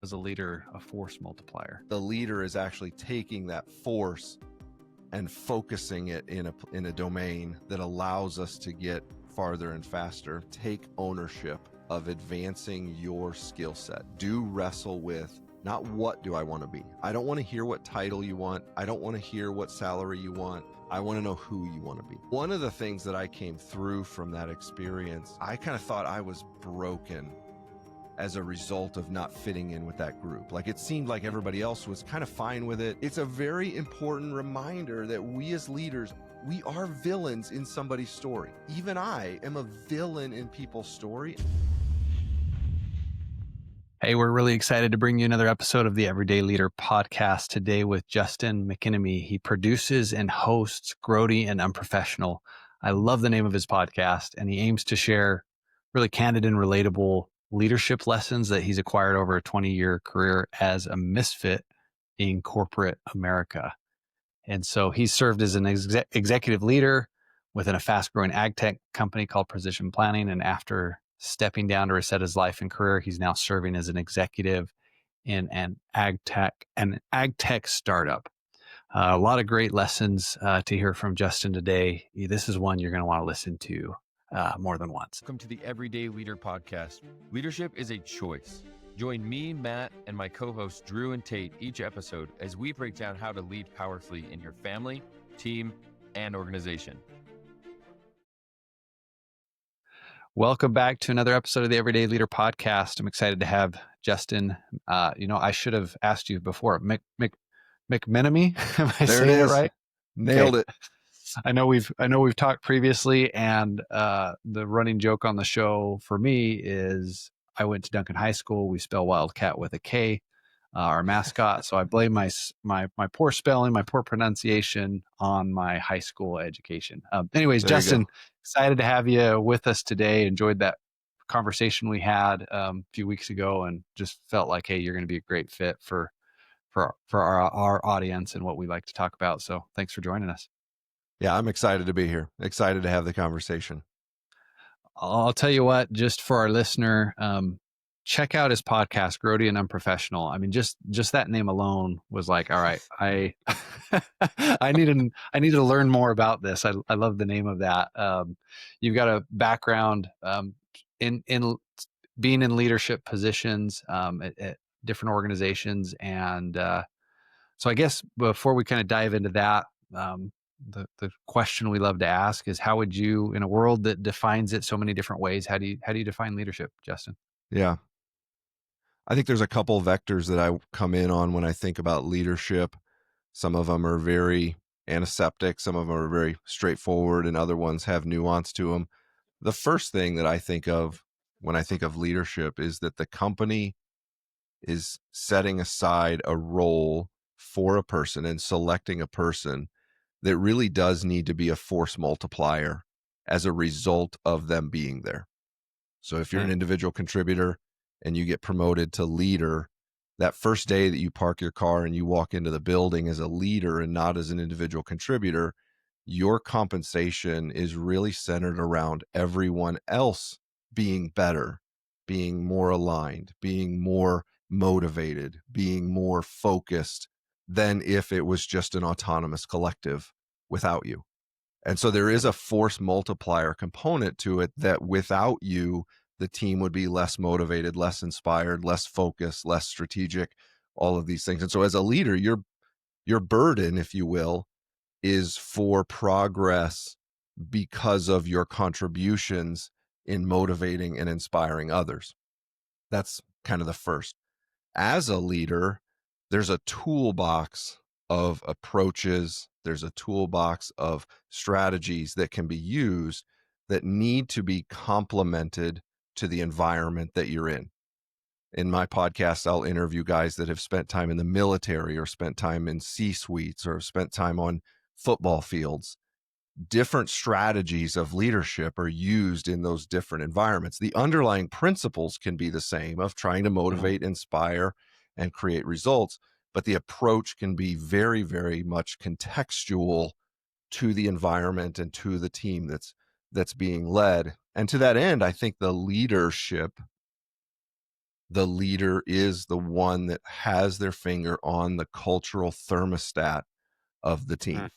as a leader a force multiplier? The leader is actually taking that force and focusing it in a domain that allows us to get farther and faster. Take ownership of advancing your skill set. Do wrestle with not what do I want to be. I don't want to hear what title you want. I don't want to hear what salary you want. I want to know who you want to be. One of the things that I came through from that experience, I kind of thought I was broken as a result of not fitting in with that group. Like, it seemed like everybody else was kind of fine with it. It's a very important reminder that we as leaders, we are villains in somebody's story. Even I am a villain in people's story. Hey, we're really excited to bring you another episode of the Everyday Leader podcast today with Justin McMenamy. He produces and hosts Grody and Unprofessional. I love the name of his podcast, and he aims to share really candid and relatable leadership lessons that he's acquired over a 20-year career as a misfit in corporate America. And so he's served as an executive leader within a fast-growing ag tech company called Precision Planning. And after stepping down to reset his life and career, he's now serving as an executive in an ag tech startup. A lot of great lessons to hear from Justin today. This is one you're going to want to listen to more than once. Welcome to the Everyday Leader podcast. Leadership is a choice. Join me, Matt, and my co-hosts Drew and Tate each episode as we break down how to lead powerfully in your family, team, and organization. Welcome back to another episode of the Everyday Leader podcast. I'm excited to have Justin. I should have asked you before. McMenamy? Am I saying it right? Nailed it. I know we've talked previously, and the running joke on the show for me is I went to Duncan High School. We spell Wildcat with a K, our mascot. So I blame my poor spelling, my poor pronunciation on my high school education. Anyways, Justin, excited to have you with us today. Enjoyed that conversation we had a few weeks ago, and just felt like, hey, you're going to be a great fit for our audience and what we like to talk about. So thanks for joining us. Yeah, I'm excited to be here. Excited to have the conversation. I'll tell you what, just for our listener, check out his podcast, Grody and Unprofessional. I mean, just that name alone was like, all right, I need to learn more about this. I love the name of that. You've got a background in being in leadership positions at different organizations, and so I guess before we kind of dive into that, the question we love to ask is, how would you, in a world that defines it so many different ways, how do you define leadership, Justin? Yeah. I think there's a couple vectors that I come in on when I think about leadership. Some of them are very antiseptic, some of them are very straightforward, and other ones have nuance to them. The first thing that I think of when I think of leadership is that the company is setting aside a role for a person and selecting a person that really does need to be a force multiplier as a result of them being there. So if you're an individual contributor and you get promoted to leader, that first day that you park your car and you walk into the building as a leader and not as an individual contributor, your compensation is really centered around everyone else being better, being more aligned, being more motivated, being more focused than if it was just an autonomous collective without you. And so there is a force multiplier component to it that without you, the team would be less motivated, less inspired, less focused, less strategic, all of these things. And so as a leader, your burden, if you will, is for progress because of your contributions in motivating and inspiring others. That's kind of the first. As a leader, there's a toolbox of approaches, there's a toolbox of strategies that can be used that need to be complemented to the environment that you're in. In my podcast, I'll interview guys that have spent time in the military or spent time in C-suites or have spent time on football fields. Different strategies of leadership are used in those different environments. The underlying principles can be the same of trying to motivate, inspire, and create results, but the approach can be very, very much contextual to the environment and to the team that's being led. And to that end, I think the leadership the leader is the one that has their finger on the cultural thermostat of the team,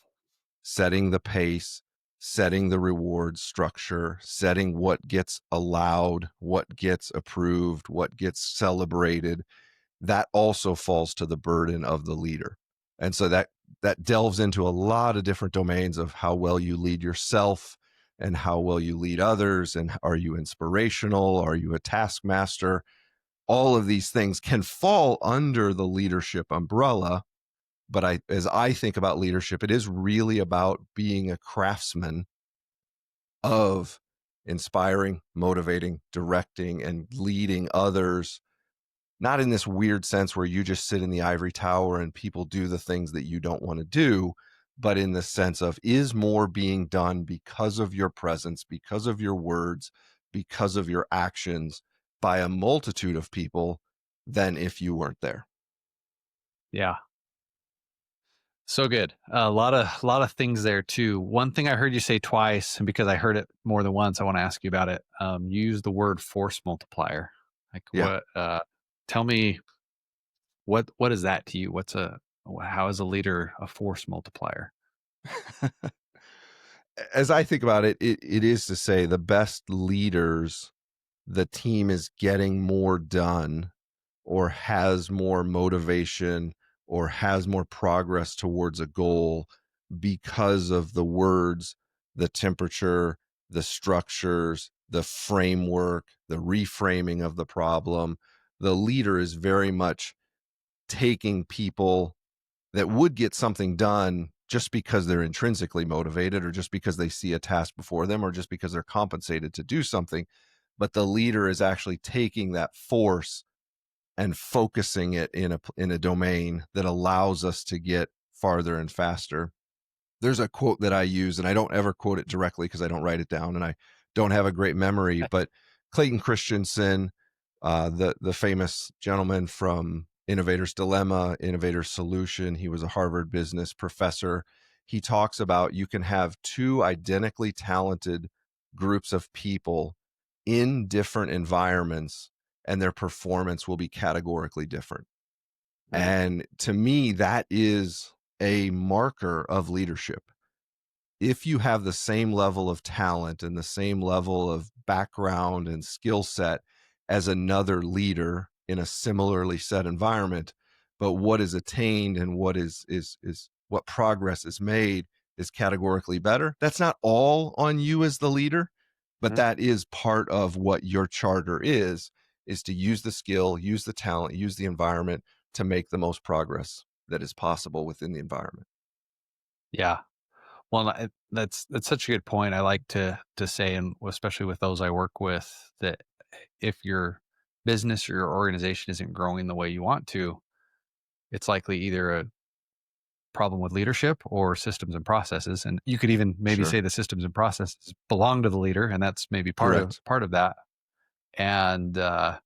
setting the pace, setting the reward structure, setting what gets allowed, what gets approved, what gets celebrated. That also falls to the burden of the leader. And so that delves into a lot of different domains of how well you lead yourself and how well you lead others. And are you inspirational? Are you a taskmaster? All of these things can fall under the leadership umbrella. But as I think about leadership, it is really about being a craftsman of inspiring, motivating, directing, and leading others, not in this weird sense where you just sit in the ivory tower and people do the things that you don't want to do, but in the sense of, is more being done because of your presence, because of your words, because of your actions by a multitude of people than if you weren't there. Yeah. So good. A lot of things there too. One thing I heard you say twice, and because I heard it more than once, I want to ask you about it. You use the word force multiplier. Like Yeah. what? Tell me what is that to you? How is a leader a force multiplier? As I think about it, it is to say the best leaders, the team is getting more done or has more motivation or has more progress towards a goal because of the words, the temperature, the structures, the framework, the reframing of the problem. The leader is very much taking people that would get something done just because they're intrinsically motivated or just because they see a task before them or just because they're compensated to do something. But the leader is actually taking that force and focusing it in a domain that allows us to get farther and faster. There's a quote that I use, and I don't ever quote it directly because I don't write it down and I don't have a great memory, but Clayton Christensen, the famous gentleman from Innovator's Dilemma, Innovator's Solution, he was a Harvard business professor. He talks about you can have two identically talented groups of people in different environments and their performance will be categorically different. And to me, that is a marker of leadership. If you have the same level of talent and the same level of background and skill set as another leader in a similarly set environment, but what is attained and what is what progress is made is categorically better, that's not all on you as the leader, but that is part of what your charter is to use the skill, use the talent, use the environment to make the most progress that is possible within the environment. Yeah. Well, that's such a good point. I like to say, and especially with those I work with, that if your business or your organization isn't growing the way you want to, it's likely either a problem with leadership or systems and processes. And you could even maybe say the systems and processes belong to the leader, and that's maybe part of that. And yeah,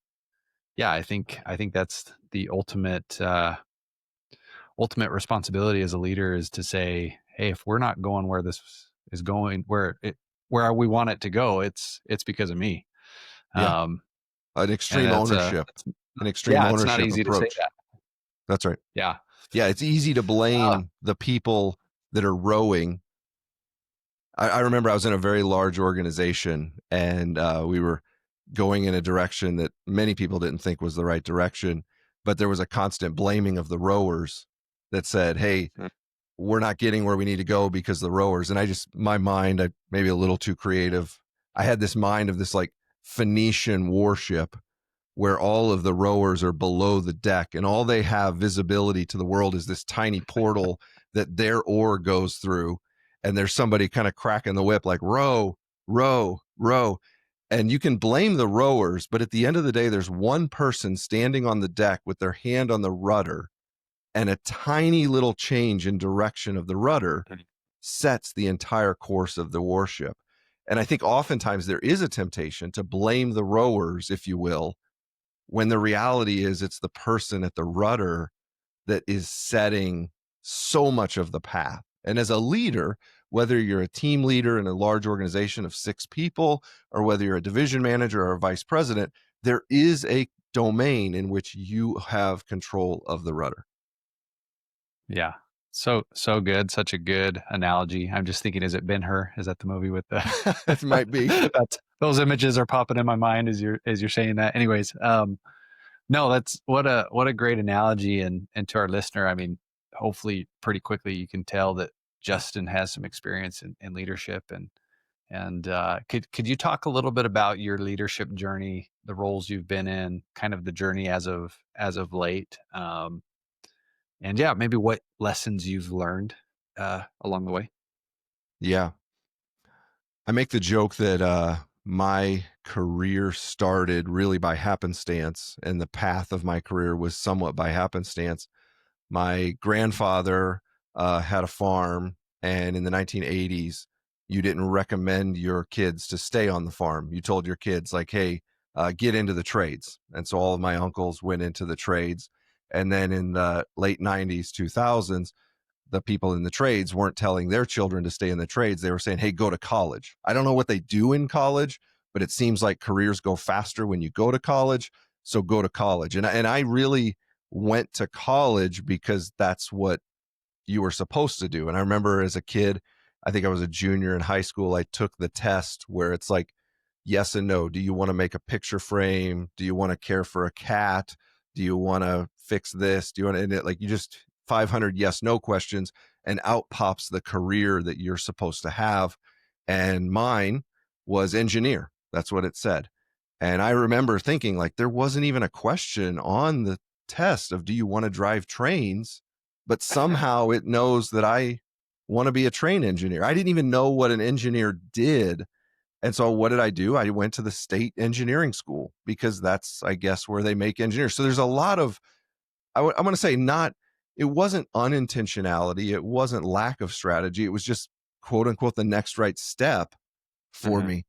I think that's the ultimate responsibility as a leader is to say, hey, if we're not going where this is going, where we want it to go, it's because of me. Yeah. An extreme ownership, it's not easy approach. to say that. That's right. Yeah. Yeah. It's easy to blame the people that are rowing. I remember I was in a very large organization and we were going in a direction that many people didn't think was the right direction, but there was a constant blaming of the rowers that said, hey, we're not getting where we need to go because the rowers. And my mind, maybe a little too creative. I had this mind of this like Phoenician warship where all of the rowers are below the deck and all they have visibility to the world is this tiny portal that their oar goes through. And there's somebody kind of cracking the whip like row, row, row. And you can blame the rowers, but at the end of the day, there's one person standing on the deck with their hand on the rudder, and a tiny little change in direction of the rudder sets the entire course of the warship. And I think oftentimes there is a temptation to blame the rowers, if you will, when the reality is it's the person at the rudder that is setting so much of the path. And as a leader, whether you're a team leader in a large organization of 6 people, or whether you're a division manager or a vice president, there is a domain in which you have control of the rudder. Yeah. So good. Such a good analogy. I'm just thinking, is it Ben-Hur? Is that the movie with the It might be. Those images are popping in my mind as you're saying that. Anyways, no, that's what a great analogy. And to our listener, I mean, hopefully pretty quickly you can tell that Justin has some experience in leadership. And could you talk a little bit about your leadership journey, the roles you've been in, kind of the journey as of late? And yeah, maybe what lessons you've learned along the way. Yeah. I make the joke that my career started really by happenstance, and the path of my career was somewhat by happenstance. My grandfather had a farm, and in the 1980s, you didn't recommend your kids to stay on the farm. You told your kids, like, hey, get into the trades. And so all of my uncles went into the trades. And then in the late 90s, 2000s, the people in the trades weren't telling their children to stay in the trades. They were saying, hey, go to college. I don't know what they do in college, but it seems like careers go faster when you go to college. So go to college. And I really went to college because that's what you were supposed to do. And I remember as a kid, I think I was a junior in high school, I took the test where it's like, yes and no. Do you want to make a picture frame? Do you want to care for a cat? Do you want to fix this? Do you want to, and it, like, you just 500 yes, no questions, and out pops the career that you're supposed to have. And mine was engineer. That's what it said. And I remember thinking, like, there wasn't even a question on the test of, do you want to drive trains? But somehow it knows that I want to be a train engineer. I didn't even know what an engineer did. And so what did I do? I went to the state engineering school because that's, I guess, where they make engineers. So there's a lot of, I'm going to say, it wasn't unintentionality. It wasn't lack of strategy. It was just, quote unquote, the next right step for me.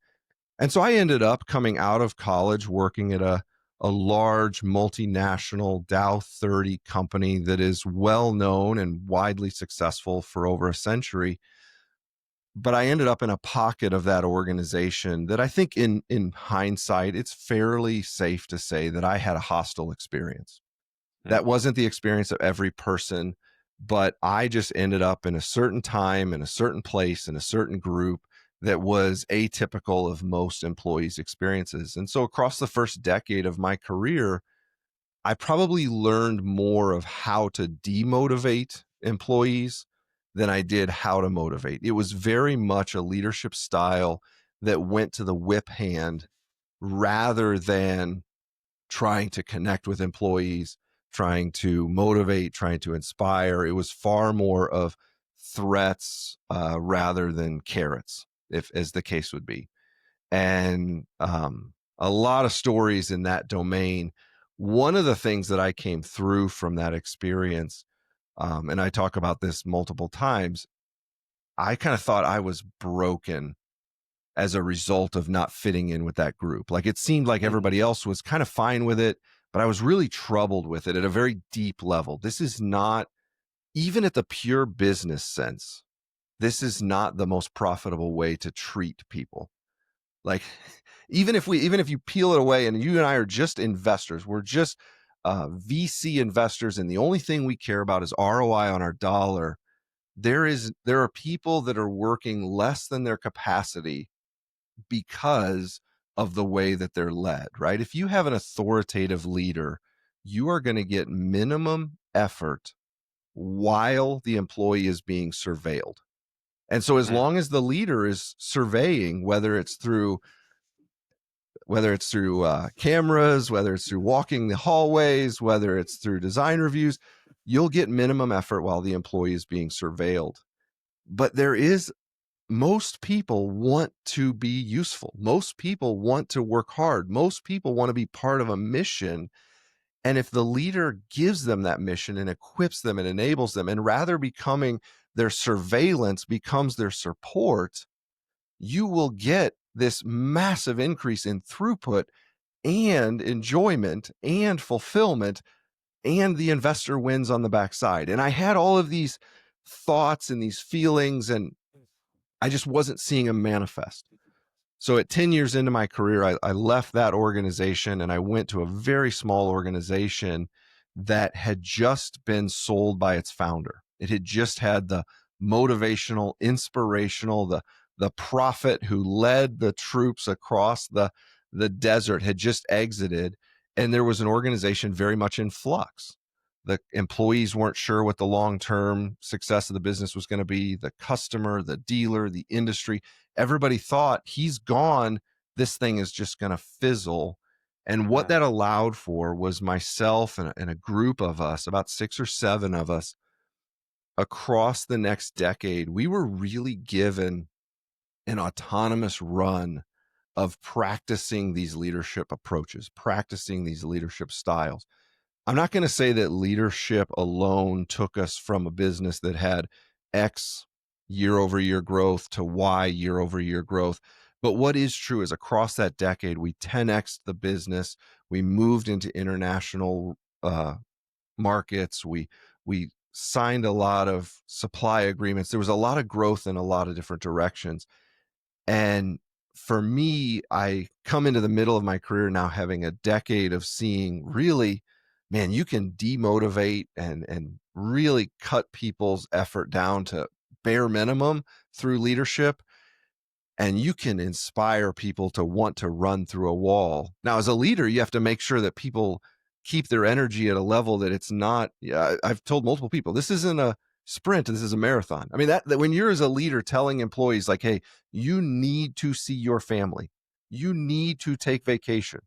And so I ended up coming out of college working at a large multinational Dow 30 company that is well known and widely successful for over a century. But I ended up in a pocket of that organization that I think in hindsight, it's fairly safe to say that I had a hostile experience. That wasn't the experience of every person, but I just ended up in a certain time, in a certain place, in a certain group that was atypical of most employees' experiences. And so across the first decade of my career, I probably learned more of how to demotivate employees than I did how to motivate. It was very much a leadership style that went to the whip hand rather than trying to connect with employees, trying to motivate, trying to inspire. It was far more of threats rather than carrots, if as the case would be. And a lot of stories in that domain. One of the things that I came through from that experience, and I talk about this multiple times, I kind of thought I was broken as a result of not fitting in with that group. Like, it seemed like everybody else was kind of fine with it, but I was really troubled with it at a very deep level. This is not, even at the pure business sense, this is not the most profitable way to treat people. Like, even if you peel it away and you and I are just investors, we're just VC investors, and the only thing we care about is ROI on our dollar. There are people that are working less than their capacity because of the way that they're led, right? If you have an authoritative leader, you are going to get minimum effort while the employee is being surveilled. And so as long as the leader is surveying, whether it's through cameras, whether it's through walking the hallways, whether it's through design reviews, you'll get minimum effort while the employee is being surveilled. But most people want to be useful. Most people want to work hard. Most people want to be part of a mission. And if the leader gives them that mission and equips them and enables them, and rather becoming their surveillance becomes their support, you will get this massive increase in throughput and enjoyment and fulfillment, and the investor wins on the backside. And I had all of these thoughts and these feelings, and I just wasn't seeing them manifest. So at 10 years into my career, I left that organization and I went to a very small organization that had just been sold by its founder. It had just had the motivational, inspirational, the prophet who led the troops across the desert had just exited. And there was an organization very much in flux. The employees weren't sure what the long-term success of the business was going to be. The customer, the dealer, the industry, everybody thought he's gone. This thing is just going to fizzle. And what that allowed for was myself and a group of us, about 6 or 7 of us, across the next decade, we were really given an autonomous run of practicing these leadership approaches, practicing these leadership styles. I'm not going to say that leadership alone took us from a business that had X year-over-year growth to Y year-over-year growth. But what is true is across that decade, we 10x'd the business. We moved into international markets. We signed a lot of supply agreements. There was a lot of growth in a lot of different directions. And for me, I come into the middle of my career now having a decade of seeing really, man, you can demotivate and really cut people's effort down to bare minimum through leadership. And you can inspire people to want to run through a wall. Now, as a leader, you have to make sure that people keep their energy at a level that it's not. I've told multiple people, this isn't a sprint, this is a marathon. I mean, that when you're as a leader telling employees like, hey, you need to see your family, you need to take vacation.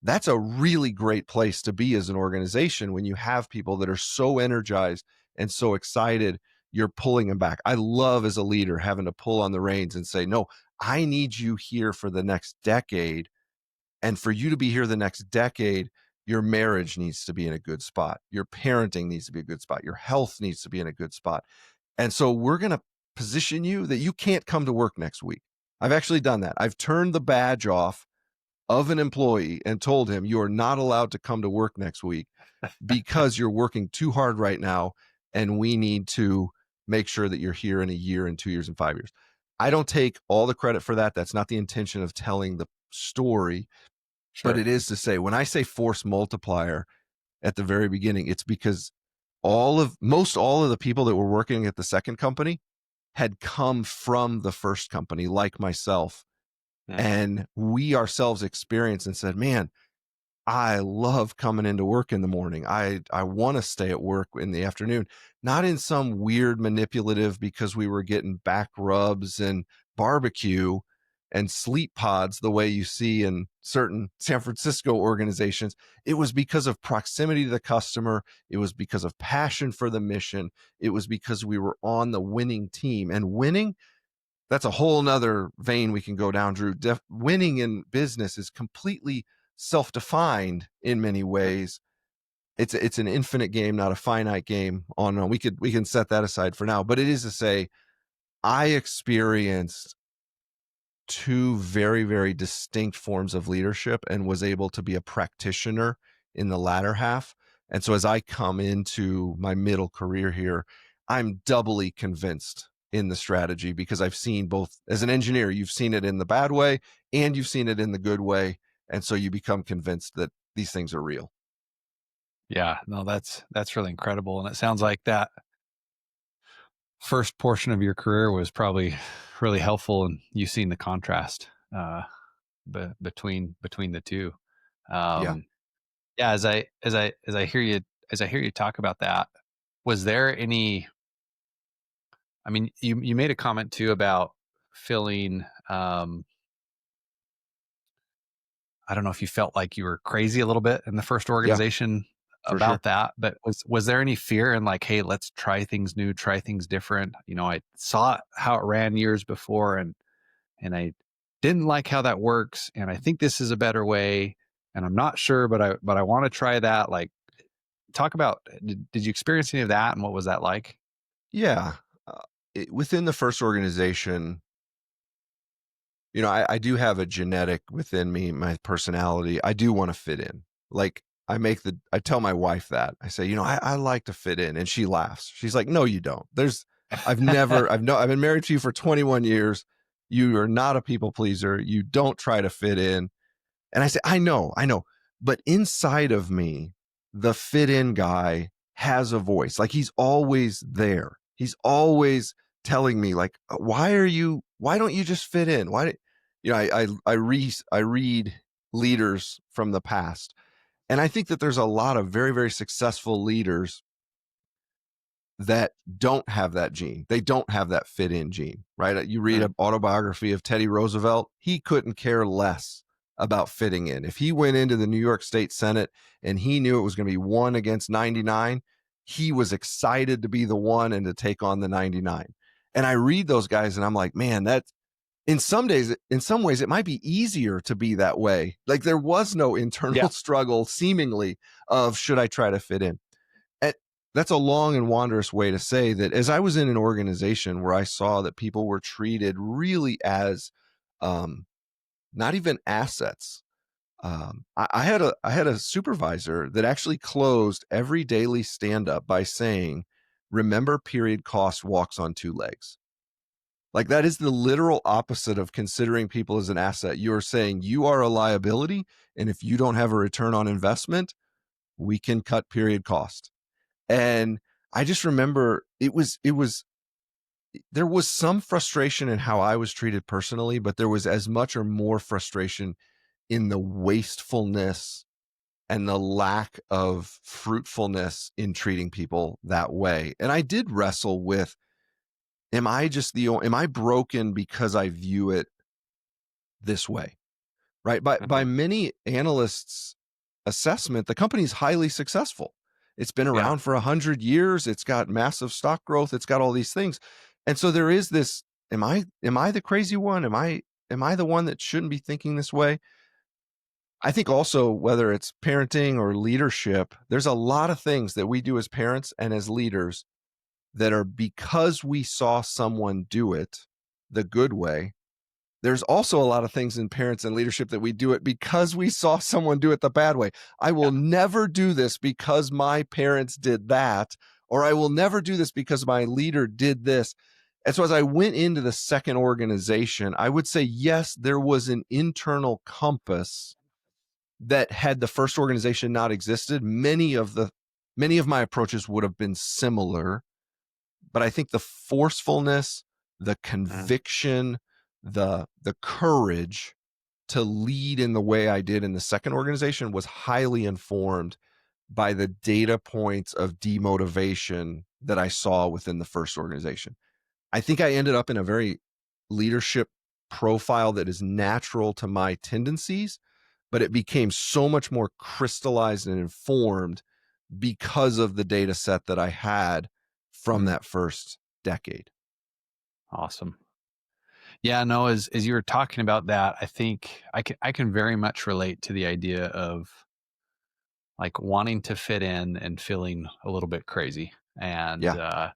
That's a really great place to be as an organization when you have people that are so energized and so excited, you're pulling them back. I love as a leader having to pull on the reins and say, no, I need you here for the next decade. And for you to be here the next decade, your marriage needs to be in a good spot. Your parenting needs to be a good spot. Your health needs to be in a good spot. And so we're going to position you that you can't come to work next week. I've actually done that. I've turned the badge off of an employee and told him you are not allowed to come to work next week because you're working too hard right now. And we need to make sure that you're here in a year and 2 years and 5 years. I don't take all the credit for that. That's not the intention of telling the story. Sure. But it is to say, when I say force multiplier at the very beginning, it's because most all of the people that were working at the second company had come from the first company, like myself. And we ourselves experienced and said, man, I love coming into work in the morning. I want to stay at work in the afternoon, not in some weird manipulative because we were getting back rubs and barbecue and sleep pods the way you see in certain San Francisco organizations. It was because of proximity to the customer. It was because of passion for the mission. It was because we were on the winning team. And winning, that's a whole nother vein we can go down, Drew. Winning in business is completely self-defined in many ways. It's an infinite game, not a finite game. On we can set that aside for now. But it is to say, I experienced 2 very, very distinct forms of leadership and was able to be a practitioner in the latter half. And so as I come into my middle career here, I'm doubly convinced in the strategy because I've seen both. As an engineer, you've seen it in the bad way and you've seen it in the good way. And so you become convinced that these things are real. Yeah, no, that's really incredible. And it sounds like that first portion of your career was probably really helpful in you seeing the contrast between the two. Yeah. Yeah, as I hear you talk about that, was there any, I mean, you made a comment too about feeling, I don't know if you felt like you were crazy a little bit in the first organization for about sure. that, but was there any fear in like, hey, let's try things new, try things different? You know, I saw how it ran years before and I didn't like how that works. And I think this is a better way. And I'm not sure, but I want to try that. Like, talk about, did you experience any of that? And what was that like? Yeah. Within the first organization, you know, I do have a genetic within me, my personality. I do want to fit in. Like I tell my wife that I say, you know, I like to fit in, and she laughs. She's like, no, you don't. I've been married to you for 21 years. You are not a people pleaser. You don't try to fit in. And I say, I know. But inside of me, the fit in guy has a voice. Like he's always there. He's always telling me like, why don't you just fit in? I read leaders from the past. And I think that there's a lot of very, very successful leaders that don't have that gene. They don't have that fit in gene, right? You read an autobiography of Teddy Roosevelt. He couldn't care less about fitting in. If he went into the New York State Senate and he knew it was going to be 1 against 99, he was excited to be the 1 and to take on the 99. And I read those guys and I'm like, man, that's in some ways, it might be easier to be that way. Like there was no internal struggle seemingly of should I try to fit in? That's a long and wondrous way to say that as I was in an organization where I saw that people were treated really as not even assets. I had a supervisor that actually closed every daily stand-up by saying, remember, period cost walks on 2 legs. Like that is the literal opposite of considering people as an asset. You're saying you are a liability, and if you don't have a return on investment, we can cut period cost. And I just remember there was some frustration in how I was treated personally, but there was as much or more frustration in the wastefulness and the lack of fruitfulness in treating people that way. And I did wrestle with, am I broken because I view it this way? Right? By many analysts' assessment, the company's highly successful. It's been around for 100 years. It's got massive stock growth. It's got all these things. And so there is this, am I the crazy one? Am I the one that shouldn't be thinking this way? I think also whether it's parenting or leadership, there's a lot of things that we do as parents and as leaders that are because we saw someone do it the good way. There's also a lot of things in parents and leadership that we do it because we saw someone do it the bad way. I will never do this because my parents did that, or I will never do this because my leader did this. And so as I went into the second organization, I would say, yes, there was an internal compass that had the first organization not existed, many of my approaches would have been similar. But I think the forcefulness, the conviction, the courage to lead in the way I did in the second organization was highly informed by the data points of demotivation that I saw within the first organization. I think I ended up in a very leadership profile that is natural to my tendencies, but it became so much more crystallized and informed because of the data set that I had from that first decade. Awesome. Yeah, no, as you were talking about that, I think I can very much relate to the idea of like wanting to fit in and feeling a little bit crazy. And I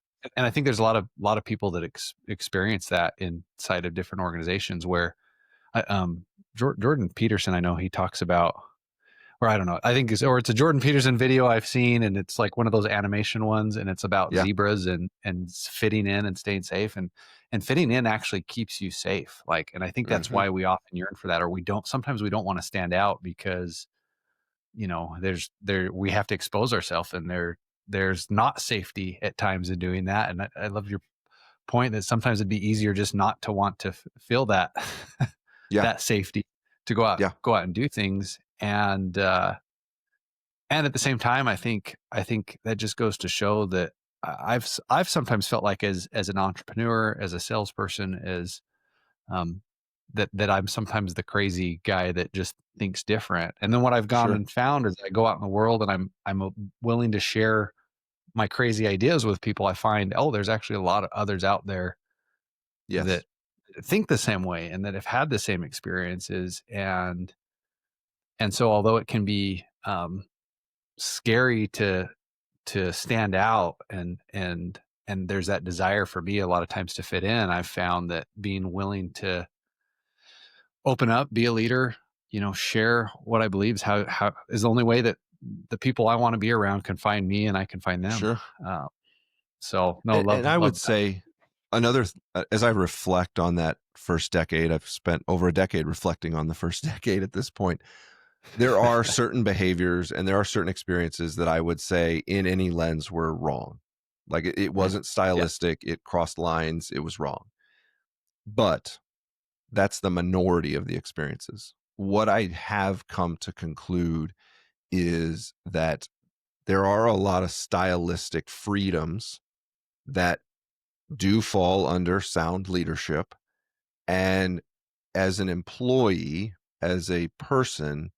think there's a lot of people that experience that inside of different organizations where Jordan Peterson, I know he talks about, or I don't know, I think it's a Jordan Peterson video I've seen, and it's like one of those animation ones, and it's about zebras and fitting in and staying safe, and fitting in actually keeps you safe. Like, and I think that's why we often yearn for that, or sometimes we don't want to stand out because, you know, we have to expose ourselves, and there's not safety at times in doing that. And I love your point that sometimes it'd be easier just not to want to feel that, that safety to go out and do things. And at the same time, I think that just goes to show that I've sometimes felt like as an entrepreneur, as a salesperson, as that I'm sometimes the crazy guy that just thinks different. And then what I've gone and found is I go out in the world and I'm willing to share my crazy ideas with people. I find, there's actually a lot of others out there that think the same way and that have had the same experiences. And so although it can be scary to stand out and there's that desire for me a lot of times to fit in, I've found that being willing to open up, be a leader, you know, share what I believe is the only way that the people I want to be around can find me and I can find them. Sure. So no, and I would say As I reflect on that first decade, I've spent over a decade reflecting on the first decade at this point. There are certain behaviors and there are certain experiences that I would say in any lens were wrong. Like it wasn't stylistic. It crossed lines. It was wrong. But that's the minority of the experiences. What I have come to conclude is that there are a lot of stylistic freedoms that do fall under sound leadership. And as an employee, as a person,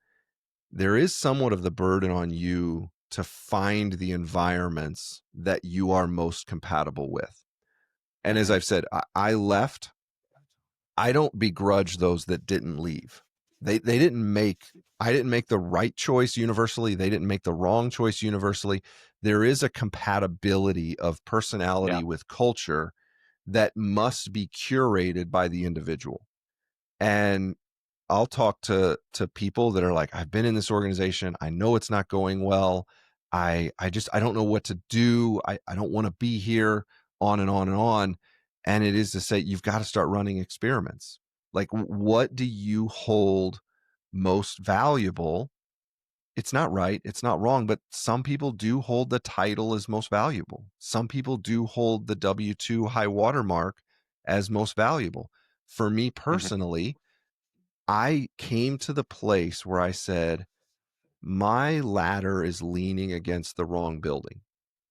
there is somewhat of the burden on you to find the environments that you are most compatible with. And as I've said, I left. I don't begrudge those that didn't leave. I didn't make the right choice universally. They didn't make the wrong choice universally. There is a compatibility of personality with culture that must be curated by the individual. And I'll talk to people that are like, I've been in this organization. I know it's not going well. I don't know what to do. I don't want to be here, on and on and on. And it is to say, you've got to start running experiments. Like, what do you hold most valuable? It's not right. It's not wrong, but some people do hold the title as most valuable. Some people do hold the W-2 high watermark as most valuable. For me personally, I came to the place where I said, my ladder is leaning against the wrong building,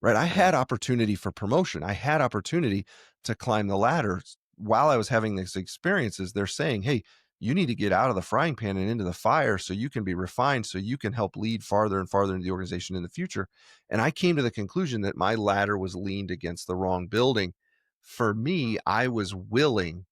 right? I had opportunity for promotion. I had opportunity to climb the ladder. While I was having these experiences, they're saying, hey, you need to get out of the frying pan and into the fire so you can be refined, so you can help lead farther and farther into the organization in the future. And I came to the conclusion that my ladder was leaned against the wrong building. For me, I was willing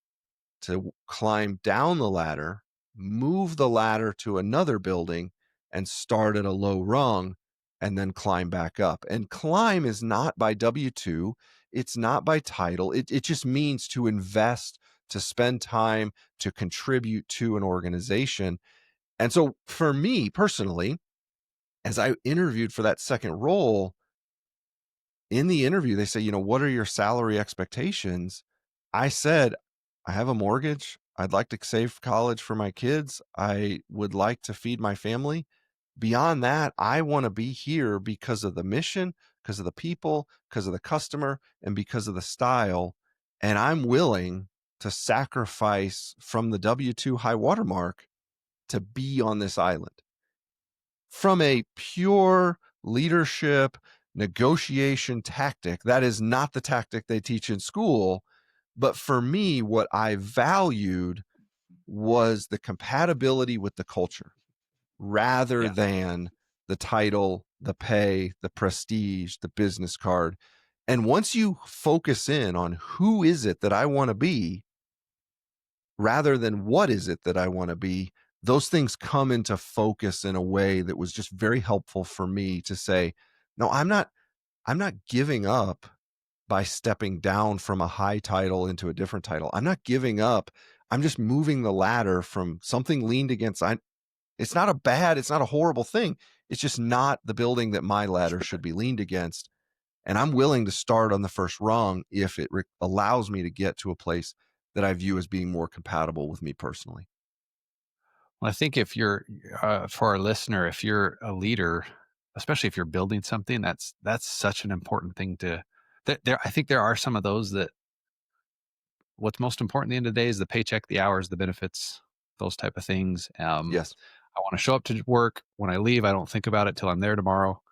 to climb down the ladder, move the ladder to another building, and start at a low rung and then climb back up. And climb is not by W-2. It's not by title. It just means to invest, to spend time, to contribute to an organization. And so for me personally, as I interviewed for that second role, in the interview, they say, what are your salary expectations? I said, I have a mortgage. I'd like to save for college for my kids. I would like to feed my family. Beyond that, I want to be here because of the mission, because of the people, because of the customer, and because of the style. And I'm willing to sacrifice from the W-2 high watermark to be on this island. From a pure leadership negotiation tactic, that is not the tactic they teach in school. But for me, what I valued was the compatibility with the culture rather than the title, the pay, the prestige, the business card. And once you focus in on who is it that I want to be, rather than what is it that I want to be, those things come into focus in a way that was just very helpful for me to say, no, I'm not giving up by stepping down from a high title into a different title. I'm not giving up. I'm just moving the ladder from something leaned against. It's not a horrible thing. It's just not the building that my ladder should be leaned against. And I'm willing to start on the first rung if it allows me to get to a place that I view as being more compatible with me personally. Well, I think if you're, for our listener, if you're a leader, especially if you're building something, that's such an important thing I think there are some of those that what's most important at the end of the day is the paycheck, the hours, the benefits, those type of things. Yes. I want to show up to work. When I leave, I don't think about it till I'm there tomorrow.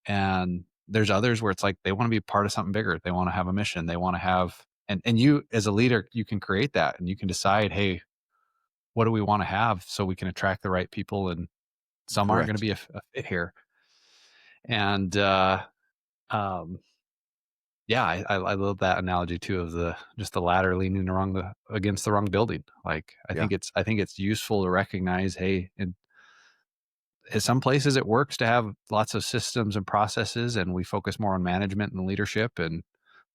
And there's others where it's like they want to be part of something bigger. They want to have a mission. They want to have, and you as a leader, you can create that and you can decide, hey, what do we want to have so we can attract the right people, and some aren't going to Correct. be a fit here. And um, yeah, I love that analogy too of the ladder leaning against the wrong building. Like I Yeah. think it's useful to recognize, hey, in some places it works to have lots of systems and processes, and we focus more on management and leadership, and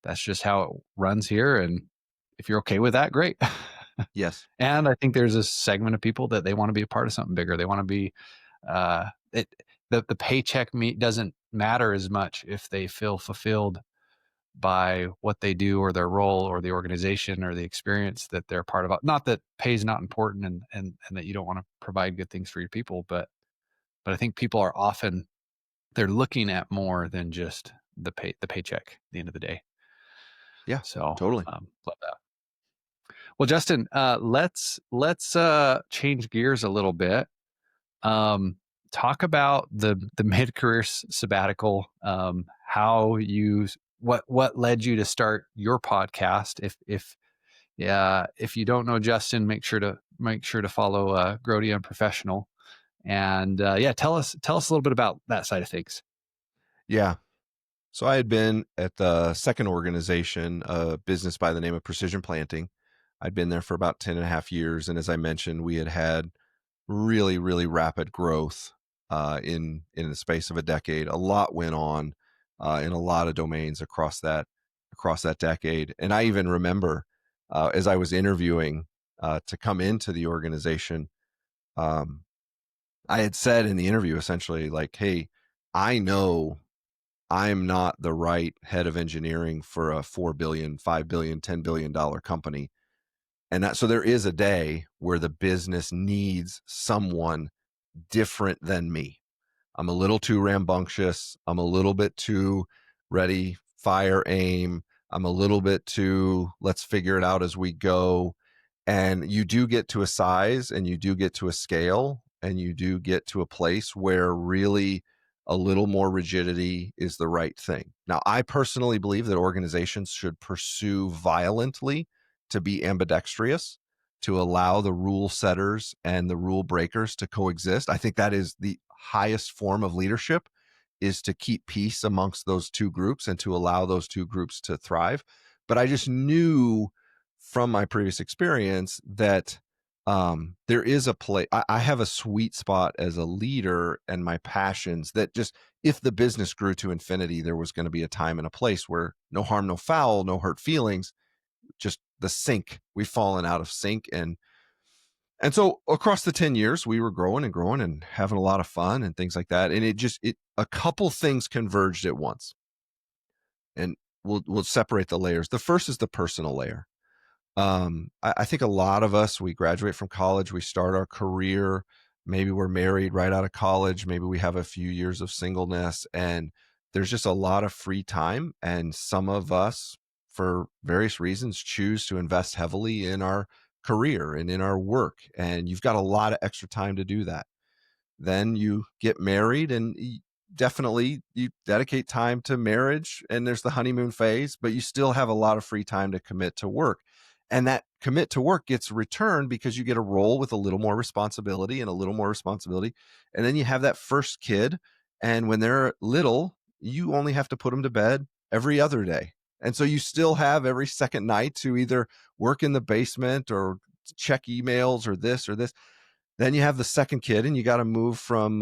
that's just how it runs here. And if you're okay with that, great. Yes. And I think there's a segment of people that they want to be a part of something bigger. They want to be it the paycheck doesn't matter as much if they feel fulfilled by what they do or their role or the organization or the experience that they're part of. Not that pay is not important and that you don't want to provide good things for your people, but I think people are often, they're looking at more than just the paycheck at the end of the day. Yeah, So totally. love that. Well, Justin, let's change gears a little bit. Talk about the mid-career sabbatical. How you what led you to start your podcast? If you don't know Justin, make sure to follow Grody and Unprofessional. And tell us a little bit about that side of things. Yeah. So I had been at the second organization, a business by the name of Precision Planting. I'd been there for about 10 and a half years. And as I mentioned, we had really, really rapid growth in the space of a decade. A lot went on in a lot of domains across that decade. And I even remember as I was interviewing to come into the organization, um, I had said in the interview essentially like, hey, I know I'm not the right head of engineering for a $4 billion, $5 billion, $10 billion company. And so there is a day where the business needs someone different than me. I'm a little too rambunctious. I'm a little bit too ready, fire, aim. I'm a little bit too, let's figure it out as we go. And you do get to a size and you do get to a scale and you do get to a place where really a little more rigidity is the right thing. Now, I personally believe that organizations should pursue violently to be ambidextrous, to allow the rule setters and the rule breakers to coexist. I think that is the highest form of leadership, is to keep peace amongst those two groups and to allow those two groups to thrive. But I just knew from my previous experience that there is a place. I have a sweet spot as a leader and my passions that just, if the business grew to infinity, there was going to be a time and a place where no harm, no foul, no hurt feelings, just the sync. We've fallen out of sync. And so across the 10 years, we were growing and having a lot of fun and things like that. And a couple things converged at once. And we'll separate the layers. The first is the personal layer. I think a lot of us, we graduate from college, we start our career, maybe we're married right out of college, maybe we have a few years of singleness, and there's just a lot of free time. And some of us, for various reasons, choose to invest heavily in our career and in our work. And you've got a lot of extra time to do that. Then you get married and definitely you dedicate time to marriage, and there's the honeymoon phase, but you still have a lot of free time to commit to work. And that commit to work gets returned because you get a role with a little more responsibility and a little more responsibility. And then you have that first kid. And when they're little, you only have to put them to bed every other day. And so you still have every second night to either work in the basement or check emails or this or this. Then you have the second kid and you got to move from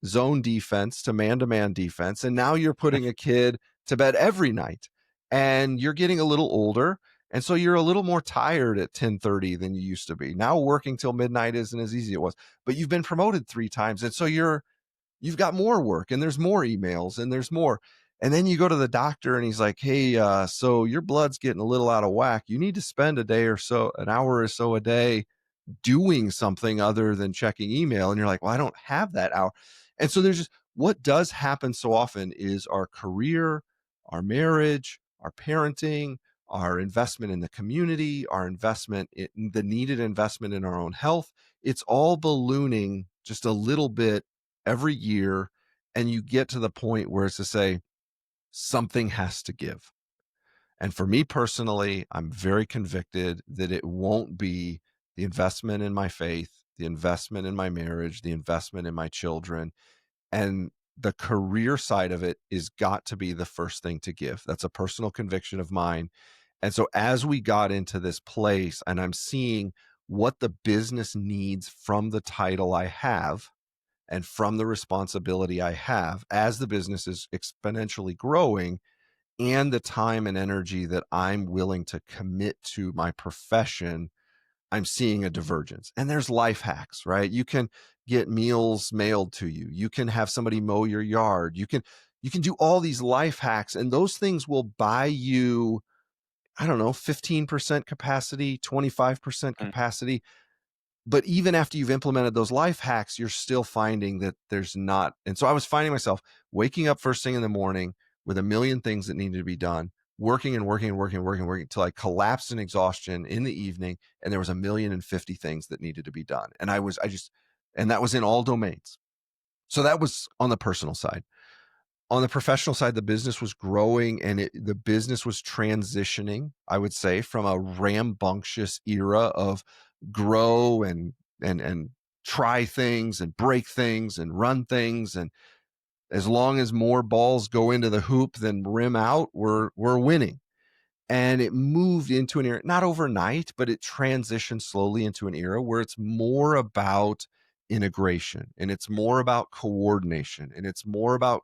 zone defense to man-to-man defense. And now you're putting a kid to bed every night and you're getting a little older. And so you're a little more tired at 10:30 than you used to be. Now working till midnight isn't as easy as it was, but you've been promoted 3 times. And so you've got more work and there's more emails and there's more. And then you go to the doctor and he's like, hey, so your blood's getting a little out of whack. You need to spend a day or so, an hour or so a day doing something other than checking email. And you're like, well, I don't have that hour. And so there's just, what does happen so often is our career, our marriage, our parenting, our investment in the community, our investment in the needed investment in our own health, it's all ballooning just a little bit every year. And you get to the point where it's to say, something has to give. And for me personally, I'm very convicted that it won't be the investment in my faith, the investment in my marriage, the investment in my children. And the career side of it is got to be the first thing to give. That's a personal conviction of mine. And so as we got into this place and I'm seeing what the business needs from the title I have and from the responsibility I have as the business is exponentially growing, and the time and energy that I'm willing to commit to my profession, I'm seeing a divergence. And there's life hacks, right? You can get meals mailed to you. You can have somebody mow your yard. You can You can do all these life hacks, and those things will buy you, I don't know, 15% capacity, 25% capacity. But even after you've implemented those life hacks, you're still finding that there's not. And so I was finding myself waking up first thing in the morning with a million things that needed to be done, working until I collapsed in exhaustion in the evening. And there was 1,050,000 things that needed to be done. And and that was in all domains. So that was on the personal side. On the professional side, the business was growing, and the business was transitioning, I would say, from a rambunctious era of grow and try things and break things and run things. And as long as more balls go into the hoop than rim out, we're winning. And it moved into an era, not overnight, but it transitioned slowly into an era where it's more about integration, and it's more about coordination, and it's more about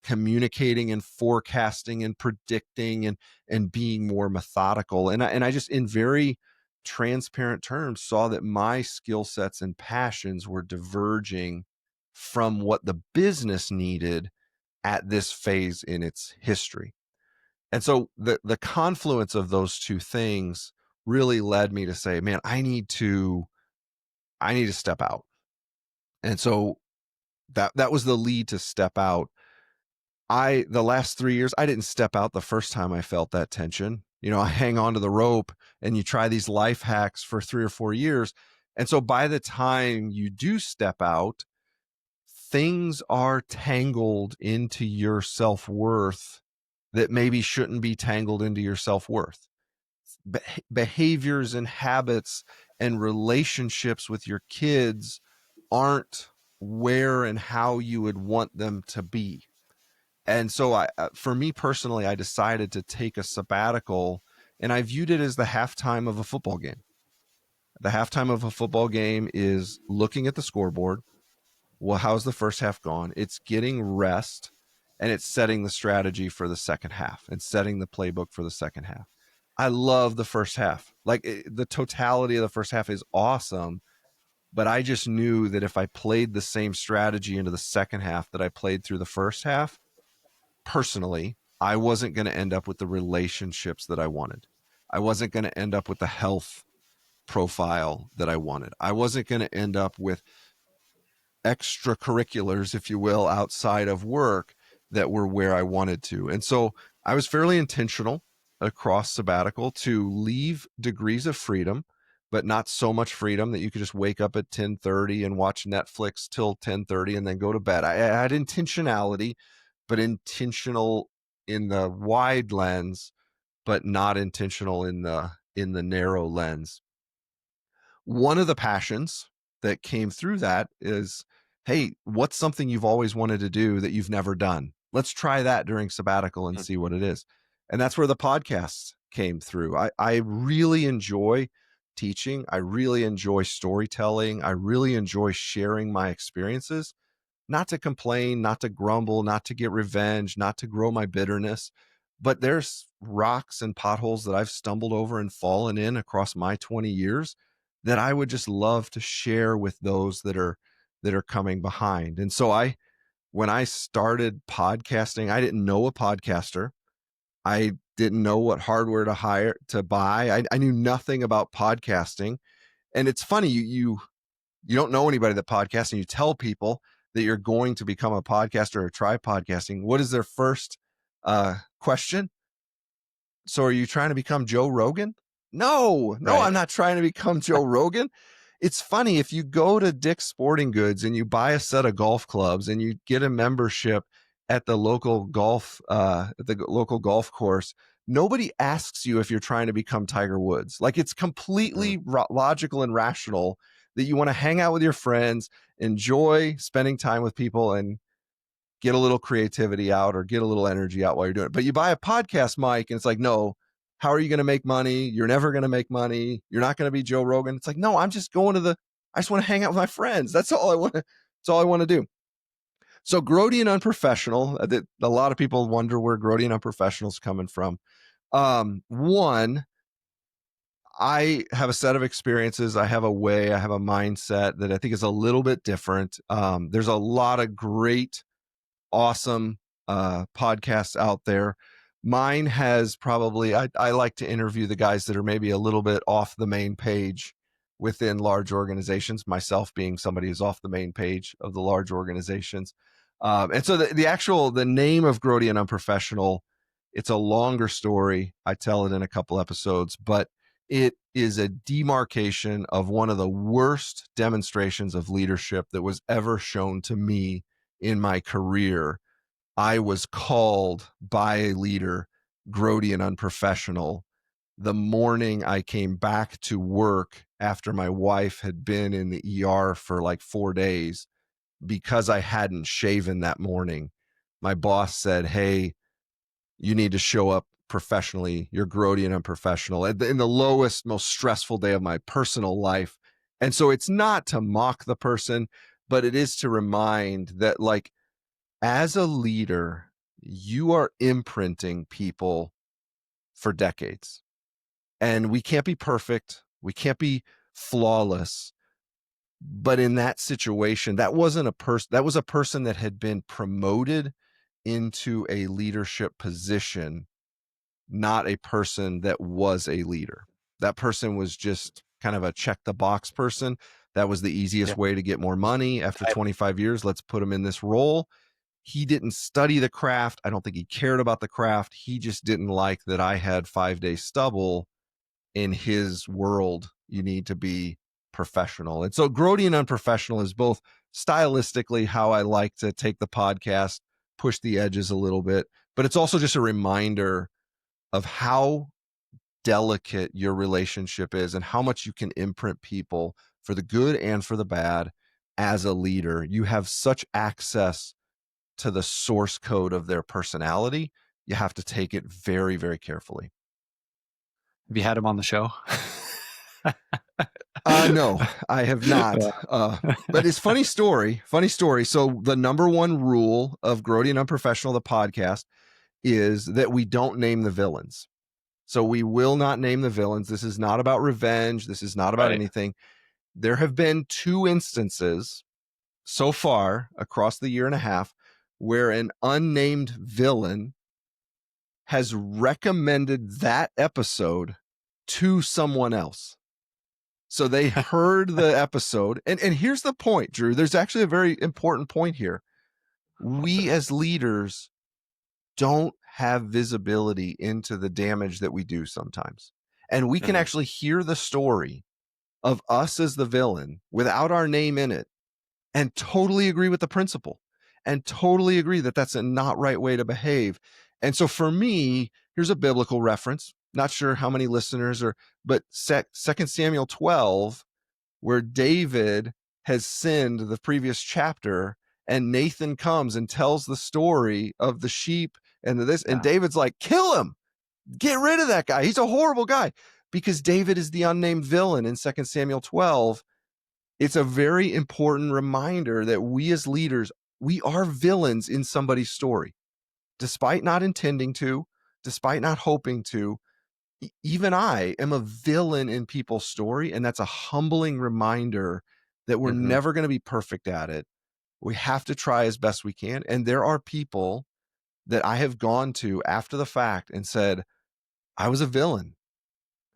communicating and forecasting and predicting and being more methodical. And I just, in very transparent terms, saw that my skill sets and passions were diverging from what the business needed at this phase in its history. And so the confluence of those two things really led me to say, man, I need to step out. And so that was the lead to step out. The last 3 years, I didn't step out the first time I felt that tension. I hang on to the rope, and you try these life hacks for 3 or 4 years. And so by the time you do step out, things are tangled into your self-worth that maybe shouldn't be tangled into your self-worth. Behaviors and habits and relationships with your kids aren't where and how you would want them to be. And so for me personally, I decided to take a sabbatical, and I viewed it as the halftime of a football game. The halftime of a football game is looking at the scoreboard. Well, how's the first half gone? It's getting rest, and it's setting the strategy for the second half and setting the playbook for the second half. I love the first half. The totality of the first half is awesome, but I just knew that if I played the same strategy into the second half that I played through the first half, personally, I wasn't going to end up with the relationships that I wanted. I wasn't going to end up with the health profile that I wanted. I wasn't going to end up with extracurriculars, if you will, outside of work that were where I wanted to. And so I was fairly intentional across sabbatical to leave degrees of freedom, but not so much freedom that you could just wake up at 10:30 and watch Netflix till 10:30 and then go to bed. I had intentionality, but intentional in the wide lens, but not intentional in the narrow lens. One of the passions that came through that is, hey, what's something you've always wanted to do that you've never done? Let's try that during sabbatical and see what it is. And that's where the podcast came through. I really enjoy teaching. I really enjoy storytelling. I really enjoy sharing my experiences, not to complain, not to grumble, not to get revenge, not to grow my bitterness. But there's rocks and potholes that I've stumbled over and fallen in across my 20 years that I would just love to share with those that are coming behind. And so when I started podcasting, I didn't know a podcaster. I didn't know what hardware to buy. I knew nothing about podcasting. And it's funny, you don't know anybody that podcasts, and you tell people that you're going to become a podcaster or try podcasting. What is their first question? So are you trying to become Joe Rogan? No, right. I'm not trying to become Joe Rogan. It's funny, if you go to Dick's Sporting Goods and you buy a set of golf clubs and you get a membership at the local golf course, nobody asks you if you're trying to become Tiger Woods. It's completely logical and rational that you want to hang out with your friends, enjoy spending time with people, and get a little creativity out or get a little energy out while you're doing it. But you buy a podcast mic and it's like, no, how are you going to make money? You're never going to make money. You're not going to be Joe Rogan. It's like, no, I'm just I just want to hang out with my friends. That's all I want to do. So Grody and Unprofessional, a lot of people wonder where Grody and Unprofessional is coming from. One, I have a set of experiences. I have a mindset that I think is a little bit different. There's a lot of great, awesome podcasts out there. Mine has probably, I like to interview the guys that are maybe a little bit off the main page within large organizations, myself being somebody who's off the main page of the large organizations. And so the name of Grody and Unprofessional, it's a longer story. I tell it in a couple episodes, but it is a demarcation of one of the worst demonstrations of leadership that was ever shown to me in my career. I was called by a leader Grody and Unprofessional the morning I came back to work after my wife had been in the ER for like 4 days because I hadn't shaven that morning. My boss said, "Hey, you need to show up professionally. You're Grody and Unprofessional," in the lowest, most stressful day of my personal life. And so it's not to mock the person, but it is to remind that, like, as a leader, you are imprinting people for decades. And we can't be perfect. We can't be flawless. But in that situation, that wasn't a person, that was a person that had been promoted into a leadership position, not a person that was a leader. That person was just kind of a check the box person. That was the easiest way to get more money. After 25 years, let's put him in this role. He didn't study the craft. I don't think he cared about the craft. He just didn't like that I had 5-day stubble. In his world, you need to be professional. And so Grody and Unprofessional is both stylistically how I like to take the podcast, push the edges a little bit, but it's also just a reminder of how delicate your relationship is and how much you can imprint people for the good and for the bad as a leader. You have such access to the source code of their personality. You have to take it very, very carefully. Have you had him on the show? No, I have not. But it's funny story. So the number one rule of Grody and Unprofessional, the podcast, is that we don't name the villains. So we will not name the villains. This is not about revenge. This is not about anything. There have been 2 instances so far across the year and a half where an unnamed villain has recommended that episode to someone else. So they heard the episode. And here's the point, Drew. There's actually a very important point here. We as leaders don't have visibility into the damage that we do sometimes. And we can actually hear the story of us as the villain without our name in it and totally agree with the principle and totally agree that that's a not right way to behave. And so for me, here's a biblical reference. Not sure how many listeners are, but 2 Samuel 12, where David has sinned the previous chapter, and Nathan comes and tells the story of the sheep and and David's like, kill him, get rid of that guy. He's a horrible guy, because David is the unnamed villain in 2 Samuel 12. It's a very important reminder that we as leaders, we are villains in somebody's story, despite not intending to, despite not hoping to. Even I am a villain in people's story. And that's a humbling reminder that we're never going to be perfect at it. We have to try as best we can. And there are people that I have gone to after the fact and said, I was a villain.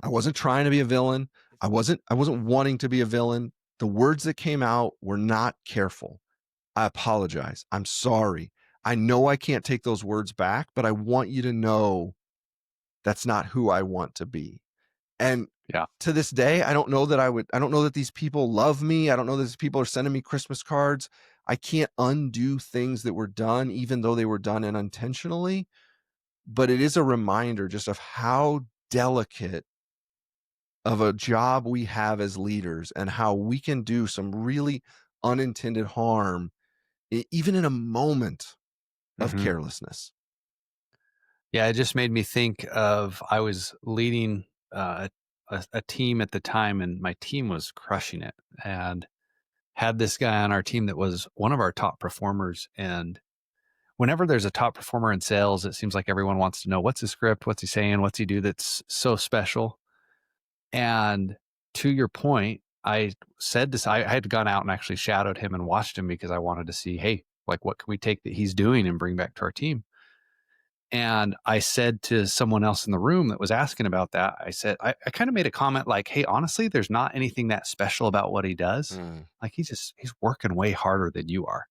I wasn't trying to be a villain. I wasn't wanting to be a villain. The words that came out were not careful. I apologize. I'm sorry. I know I can't take those words back, but I want you to know that's not who I want to be. And to this day, I don't know that these people love me. I don't know that these people are sending me Christmas cards. I can't undo things that were done, even though they were done unintentionally. But it is a reminder just of how delicate of a job we have as leaders and how we can do some really unintended harm, even in a moment of carelessness. Yeah, it just made me think of, I was leading a team at the time, and my team was crushing it, and had this guy on our team that was one of our top performers. And whenever there's a top performer in sales, it seems like everyone wants to know, what's his script, what's he saying, what's he do that's so special. And to your point, I said this, I had gone out and actually shadowed him and watched him because I wanted to see, hey, Like, what can we take that he's doing and bring back to our team? And I said to someone else in the room that was asking about that, I said, I kind of made a comment like, hey, honestly, there's not anything that special about what he does. Like, he's working way harder than you are.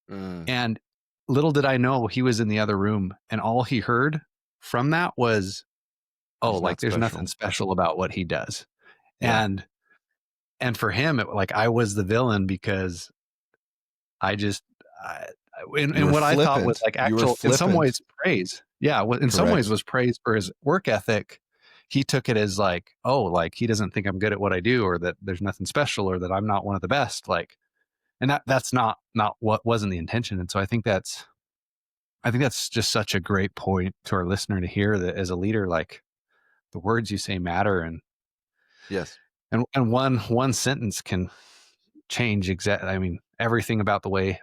And little did I know he was in the other room, and all he heard from that was, oh, He's like not there's special. nothing special about what he does. Yeah. And for him, like I was the villain because I just, You were what I thought was flippant. like You were actual, in some flippant. ways, praise. Yeah. In some ways Correct. was praise for his work ethic. He took it as like, oh, like he doesn't think I'm good at what I do, or that there's nothing special, or that I'm not one of the best. Like, and that's not what wasn't the intention. And so I think that's just such a great point to our listener to hear, that as a leader, like the words you say matter. Yes. And one sentence can change everything about the way